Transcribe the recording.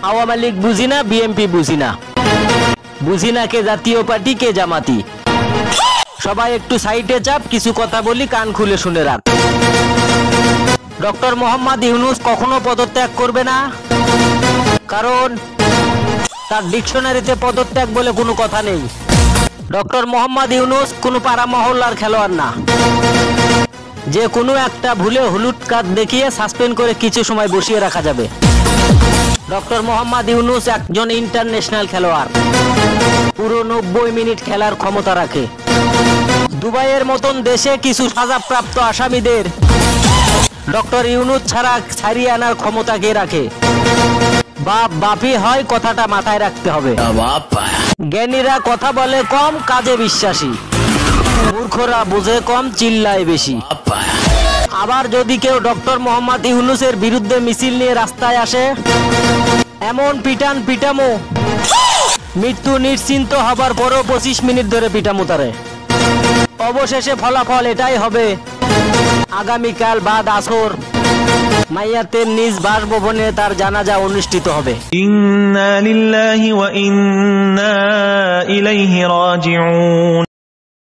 আওয়ামী লীগ বুঝি না, বিএনপি বুঝি না, বুঝি না কে জাতীয় পার্টি কে জামাতি। সবাই একটু সাইডে চাপ, কিছু কথা বলি, কান খুলে শুনে রাখ। ডক্টর মোহাম্মদ ইউনূস কখনো পদত্যাগ করবে না, কারণ তার ডিকশনারিতে পদত্যাগ বলে কোনো কথা নেই। ডক্টর মোহাম্মদ ইউনূস কোনো পাড়া মহল্লার খেলোয়াড় না, যে কোনো একটা ভুলে হলুদ কার্ড দেখিয়ে সাসপেন্ড করে কিছু সময় বসিয়ে রাখা যাবে। ডক্টর মোহাম্মদ ইউনূস একজন ইন্টারন্যাশনাল খেলোয়াড়, পুরো 90 মিনিট খেলার ক্ষমতা রাখে। দুবাইয়ের মতন দেশে কিছু সাজাপ্রাপ্ত আসামিদের ডক্টর ইউনূস ছাড়া ছাড়িয়ে আনার ক্ষমতা কে রাখে? বাপ বাপই হয়, কথাটা মাথায় রাখতে হবে। জ্ঞানীরা কথা বলে কম, কাজে বিশ্বাসী। মূর্খরা বোঝে কম, চিল্লায় বেশি। আবার যদি কেউ ডক্টর মোহাম্মদ ইউনূসের বিরুদ্ধে মিছিল নিয়ে রাস্তায় আসে, এমন পিটান পিটামো, মৃত্যু নিশ্চিন্ত হবার পরও 25 মিনিট ধরে পিটামো তারে। অবশেষে ফলাফল এটাই হবে, আগামীকাল বাদ আসর মাইয়াতের নিজ বাসভবনে তার জানাজা অনুষ্ঠিত হবে। ইন্না লিল্লাহি ওয়া ইন্না ইলাইহি রাজিউন।